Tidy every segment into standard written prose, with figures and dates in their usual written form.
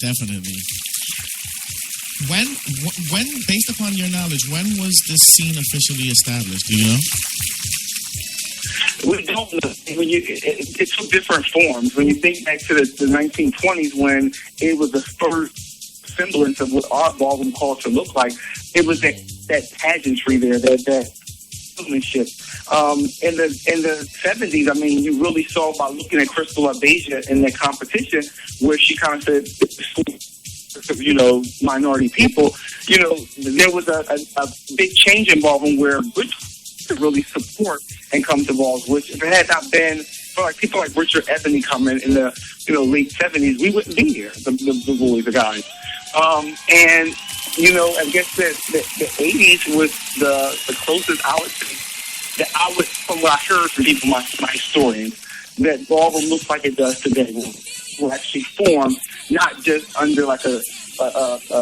definitely. When, based upon your knowledge, when was this scene officially established? Do you know? We don't know. It took different forms. When you think back to the 1920s, when it was the first semblance of what our ballroom culture looked like, it was that pageantry there, that showmanship. In the 70s, I mean, you really saw by looking at Crystal Abasia in that competition, where she kind of said, minority people, there was a big change in ballroom where Butch could really support and come to balls, which if it had not been for like people like Richard Ebony coming in the late 70s, we wouldn't be here, the boys, the guys. And I guess the 80s was the closest I would, from what I heard from people, my historians, that ballroom looks like it does today. Will actually form not just under like a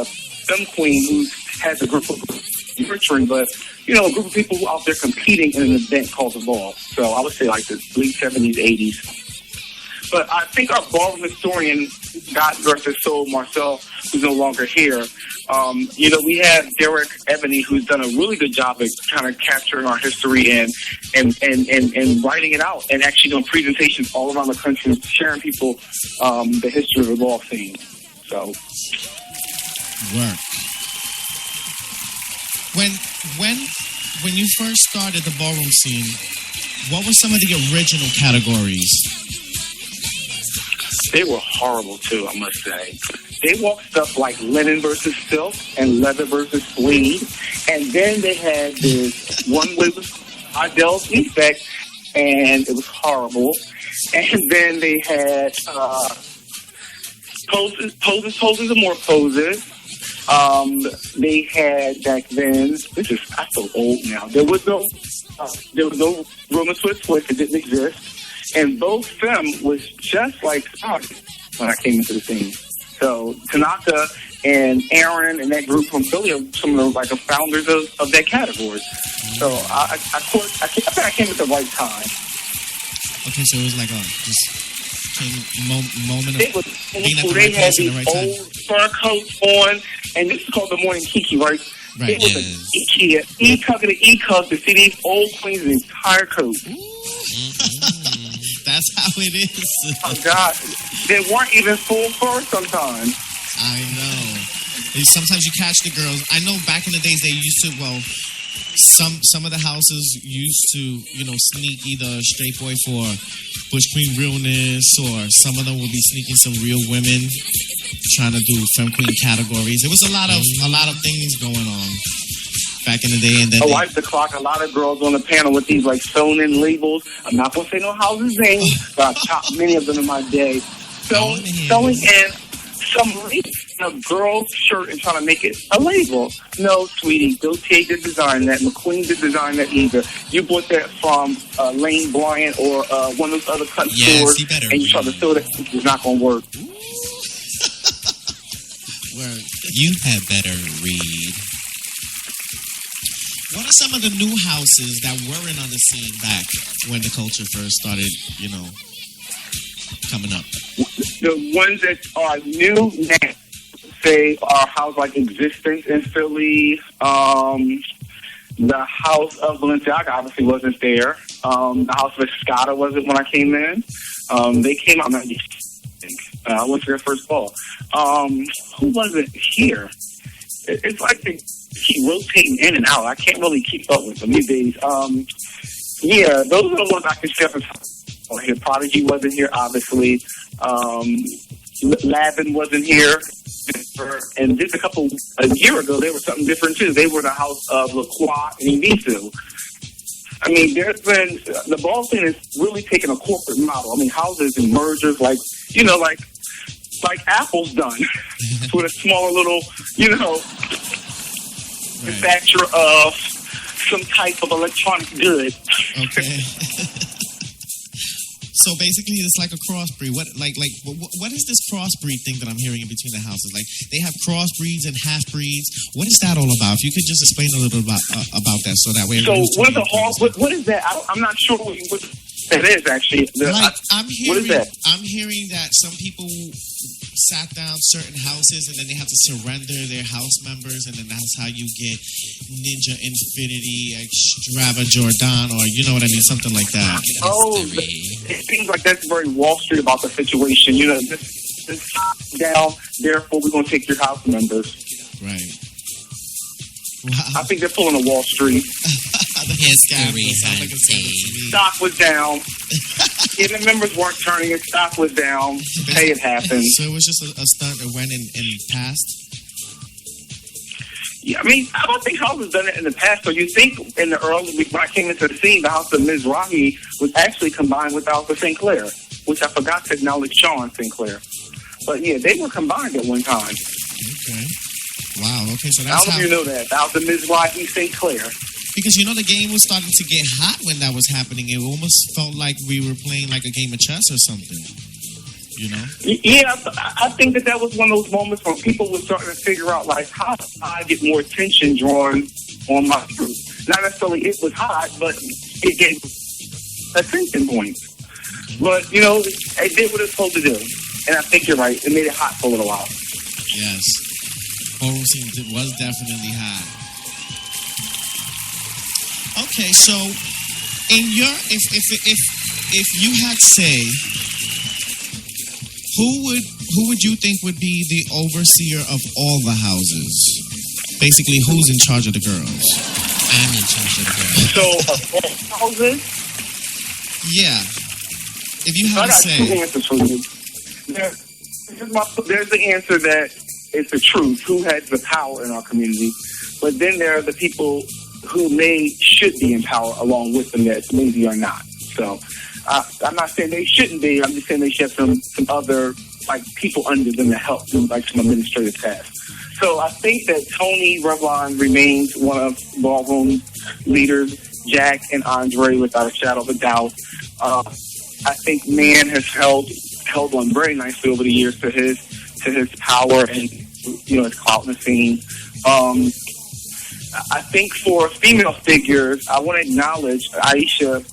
film queen who has a group of nurturing, but a group of people out there competing in an event called the ball. So I would say like the late 70s, 80s. But I think our ballroom historian, God rest his soul, Marcel, who's no longer here. We have Derek Ebony, who's done a really good job of kind of capturing our history and writing it out, and actually doing presentations all around the country, sharing people the history of the ball scene. So, work. When you first started the ballroom scene, what were some of the original categories? They were horrible too, I must say. They walked stuff like linen versus silk and leather versus suede. And then they had this one way was Adele's Effect, and it was horrible. And then they had poses and more poses. They had back then, I feel old now. There was no Roman Swiss Swiss, it didn't exist. And both Femme was just like when I came into the scene. So Tanaka and Aaron and that group from Philly are some of the founders of that category. So I think I came at the right time. Okay, so it was like just moment of being at the they right had place at the these right time. old fur coats on, and this is called the Morning Kiki, right? Right. It was an e-tug and an e-cug to see these old queens in entire coats. That's how it is. Oh, God. They weren't even full fur sometimes. I know. Sometimes you catch the girls. I know back in the days they used to, some of the houses used to, sneak either straight boy for Bush Queen realness, or some of them would be sneaking some real women trying to do femme queen categories. There was a lot of things going on back in the day. And then Wipe the Clock, a lot of girls on the panel with these sewn in labels. I'm not going to say no houses' names, but I've chopped many of them in my day. Sewing in some girl's shirt and trying to make it a label. No, sweetie, Gaultier did design that. McQueen did design that either. You bought that from Lane Bryant or one of those other cut stores, and you try to sew that. It's not going to work. You had better read. What are some of the new houses that weren't on the scene back when the culture first started, coming up? The ones that are new now, say our house like Existence in Philly, the house of Balenciaga obviously wasn't there. The house of Escada wasn't when I came in. They came out in 90, I think. I went to their first ball. Who wasn't here? It's like they keep rotating in and out. I can't really keep up with them these days. Those are the ones I can step aside. Here, Prodigy wasn't here, obviously. Lavin wasn't here. And just a year ago, they were something different too. They were the house of LaCroix and Ibisu. I mean, there's been, the ball scene is really taking a corporate model. I mean, houses and mergers, like Apple's done with a smaller little, manufacturer of some type of electronic good. Okay. So basically, it's like a crossbreed. What is this crossbreed thing that I'm hearing in between the houses? Like, they have crossbreeds and half breeds. What is that all about? If you could just explain a little bit about that, so that way. So what is that? I'm not sure what That is actually. I'm what is that? I'm hearing that some people sat down certain houses and then they have to surrender their house members, and then that's how you get Ninja Infinity Extrava Jordan, or you know what I mean, something like that. Oh, it seems like that's very Wall Street about the situation. You know, this down, therefore we're going to take your house members. Right. Wow. I think they're pulling a Wall Street. Stock was down. Yeah, the members weren't turning it. Stock was down. Hey, it happened. So it was just a stunt. It went and passed? Yeah, I mean, I don't think House has done it in the past. So you think in the early, when I came into the scene, the House of Mizrahi was actually combined with Alpha Sinclair, which I forgot to acknowledge Sean Sinclair. But yeah, they were combined at one time. Okay. Wow. Okay, so that's how do you know that? Alpha Mizrahi Sinclair. Because, you know, the game was starting to get hot when that was happening. It almost felt like we were playing like a game of chess or something, you know? Yeah, I think that was one of those moments when people were starting to figure out, like, how do I get more attention drawn on my group? Not necessarily it was hot, but it gave attention points. But, you know, it did what it's supposed to do. And I think you're right. It made it hot for a little while. Yes. Ballroom scene was definitely hot. Okay, so in your if you had say, who would you think would be the overseer of all the houses? Basically, who's in charge of the girls? I'm in charge of the girls. So all houses? Yeah. If you had to say, I got two answers for you. There's the answer that is the truth. Who has the power in our community? But then there are the people who should be in power along with them that maybe are not. So I'm not saying they shouldn't be. I'm just saying they should have some other like people under them to help do like some administrative tasks. So I think that Tony Revlon remains one of Ballroom leaders. Jack and Andre, without a shadow of a doubt. I think Man has held on very nicely over the years to his power and his clout in the scene. I think for female figures, I want to acknowledge Aisha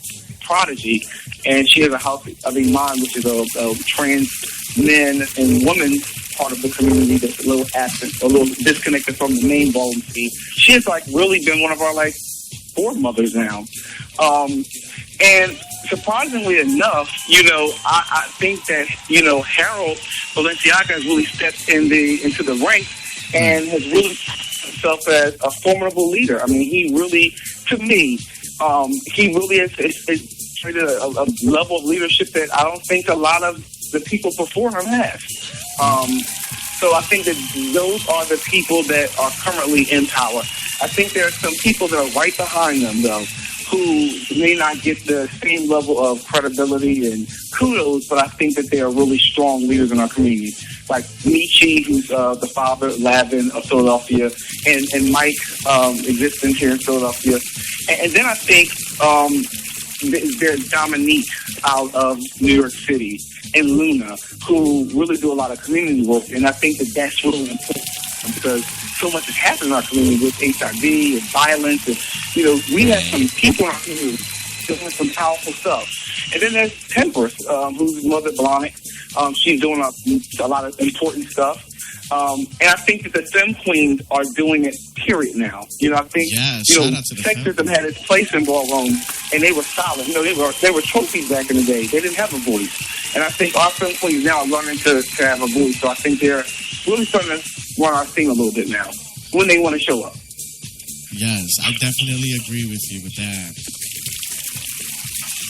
Prodigy, and she has a House of Iman, which is a trans men and women part of the community that's a little absent, a little disconnected from the main ballroom scene. She has really been one of our board mothers now, and surprisingly enough, I think that Harold Balenciaga has really stepped into the ranks and has really himself as a formidable leader. I mean, he really, to me, he really has created a level of leadership that I don't think a lot of the people before him have. So I think that those are the people that are currently in power. I think there are some people that are right behind them, though, who may not get the same level of credibility and kudos, but I think that they are really strong leaders in our community. Like Michi, who's the father, Lavin of Philadelphia, and Mike, existence here in Philadelphia. And then I think there's Dominique out of New York City and Luna, who really do a lot of community work. And I think that that's really important because so much has happened in our community with HIV and violence. And, we have some people in our community doing some powerful stuff. And then there's Temperance, who's Mother Blahnik. She's doing a lot of important stuff. And I think that the Femme Queens are doing it, period, now. I think, sexism had its place in ballroom, and they were solid. They were trophies back in the day. They didn't have a voice. And I think our Femme Queens now are learning to have a voice. So I think they're really starting to run our thing a little bit now when they want to show up. Yes, I definitely agree with you with that.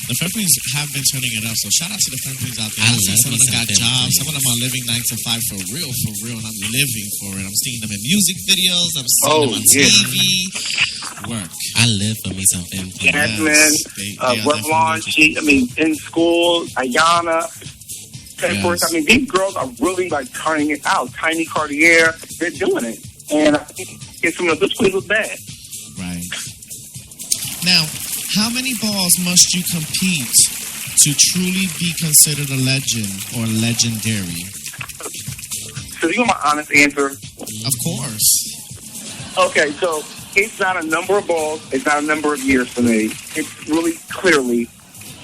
The Femme Queens have been turning it up, so shout out to the Femme Queens out there. Some of them got jobs. Some of them are living 9 to 5 for real, and I'm living for it. I'm seeing them in music videos. I'm seeing them on TV. Work. I live for me some Femme Queens. Jasmine, Revlon, in school, Ayana, Temperance. Yes. These girls are really turning it out. Tiny Cartier, they're doing it. And I think some of the queens was bad. Right. Now, how many balls must you compete to truly be considered a legend or legendary? So you want my honest answer? Of course. Okay, so it's not a number of balls. It's not a number of years for me. It's really clearly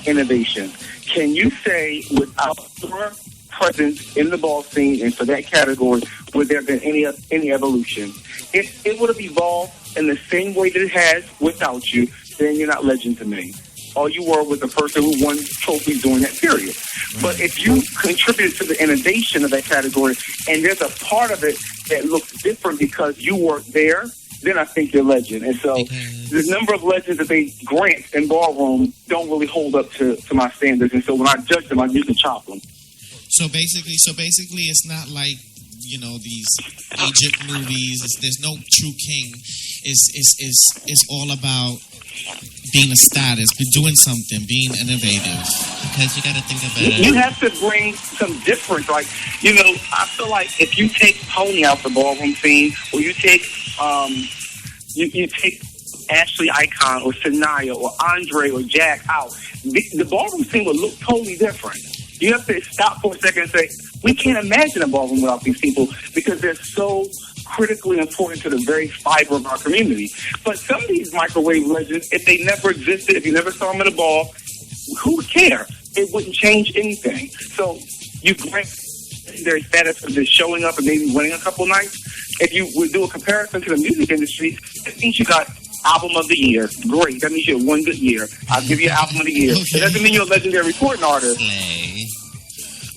innovation. Can you say without your presence in the ball scene and for that category, would there have been any evolution? If it would have evolved in the same way that it has without you, then you're not legend to me. All you were was a person who won trophies during that period. But if you contributed to the innovation of that category and there's a part of it that looks different because you weren't there, then I think you're legend. And so the number of legends that they grant in ballroom don't really hold up to my standards. And so when I judge them, I usually chop them. So basically, it's not like, you know, these Egypt movies. There's no true king. It's all about being a status, doing something, being innovative. Because you got to think about it. You have to bring some difference. Like, you know, I feel like if you take Tony out the ballroom scene, or you take you take Ashley Icon or Sanaya or Andre or Jack out, the ballroom scene would look totally different. You have to stop for a second and say, we can't imagine a ballroom without these people because they're so critically important to the very fiber of our community. But some of these microwave legends, if they never existed, if you never saw them at a ball, who would care? It wouldn't change anything. So you grant their status of just showing up and maybe winning a couple nights. If you would do a comparison to the music industry, it means you got album of the year. Great. That means you had one good year. I'll give you an album of the year. It doesn't mean you're a legendary recording artist.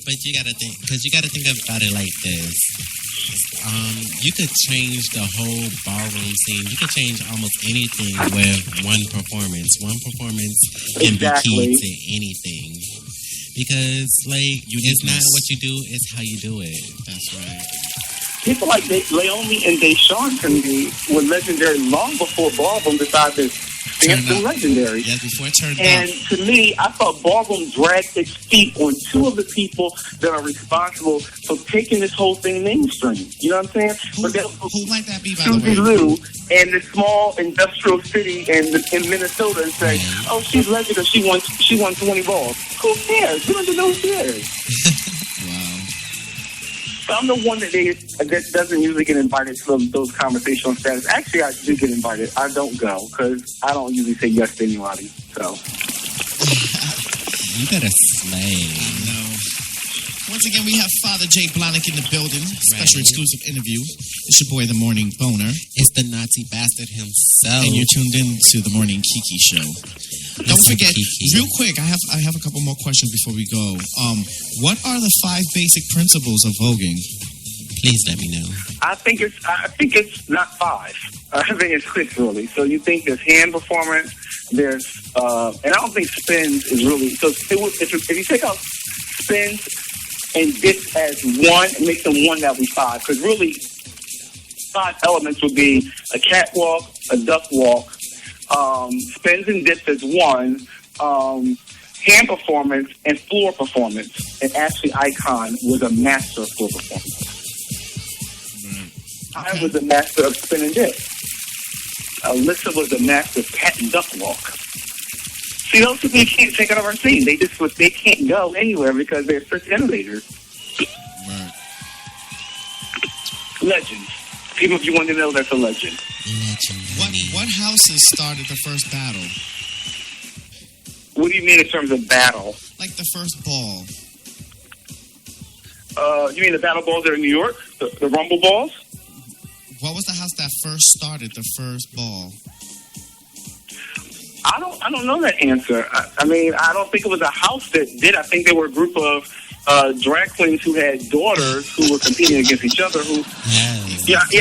But you gotta think, because you gotta think about it like this. You could change the whole ballroom scene. You could change almost anything with one performance. One performance can be key to anything. Because, like, it's not what you do, it's how you do it. That's right. People like Leomi and Deshaun to me were legendary long before ballroom decided to stand them legendary. Yeah, before it turned and up. To me, I thought ballroom dragged its feet on two of the people that are responsible for taking this whole thing mainstream. You know what I'm saying? Who might that be, by the way? Susie Liu and the small industrial city in Minnesota and say, oh, she's legend because she won 20 balls. Who cares? You don't even know who she is. Wow. So I'm the one that doesn't usually get invited to those conversational status. Actually, I do get invited. I don't go because I don't usually say yes to anybody. So you better slay. I know. Once again, we have Father Jay Blahnik in the building. Special exclusive interview. It's your boy, the Morning Boner. It's the Nazi bastard himself. And you're tuned in to the Morning Kiki Show. Don't forget, real quick, I have a couple more questions before we go. What are the 5 basic principles of voguing? Please let me know. I think it's not 5. I think it's 6 really. So you think there's hand performance, there's and I don't think spins is really. So if you take out spins and dips as 1 and make them 1, that would be 5. Because really, 5 elements would be a catwalk, a duck walk. Spins and dips as 1, hand performance and floor performance. And Ashley Icon was a master of floor performance. I was a master of spin and dip. Alyssa was a master of cat and duck walk. See, those people you can't take out of our scene. They can't go anywhere because they're such innovators. Right. Legends. People, if you want to know, that's a legend. What houses started the first battle? What do you mean in terms of battle? Like the first ball. You mean the battle balls that are in New York? The Rumble balls? What was the house that first started the first ball? I don't know that answer. I mean, I don't think it was a house that did. I think there were a group of drag queens who had daughters who were competing against each other. I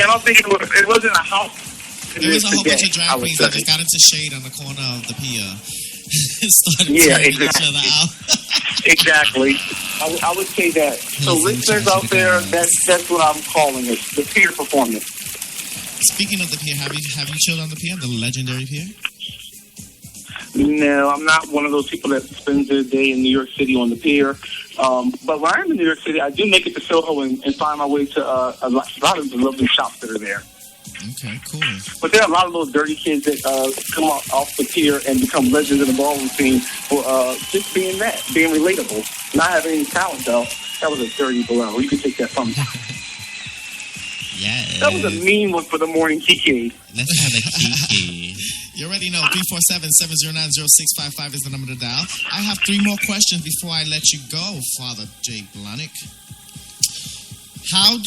don't think it wasn't a house. There was a whole bunch of drag queens that just got into shade on the corner of the pier. Started exactly. each other out. Exactly. I would say that. So listeners out there, that's what I'm calling it, the pier performance. Speaking of the pier, have you chilled on the pier, the legendary pier? No, I'm not one of those people that spends their day in New York City on the pier. But when I'm in New York City, I do make it to Soho and find my way to a lot of the lovely shops that are there. Okay, cool. But there are a lot of those dirty kids that come off the pier and become legends in the ballroom scene for just being relatable. Not having any talent, though. That was a dirty blow. You can take that from me. Yeah. That was a mean one for the Morning Kiki. Let's have a Kiki. You already know. 347-709-0655 is the number to dial. I have 3 more questions before I let you go, Father Jay Blahnik. How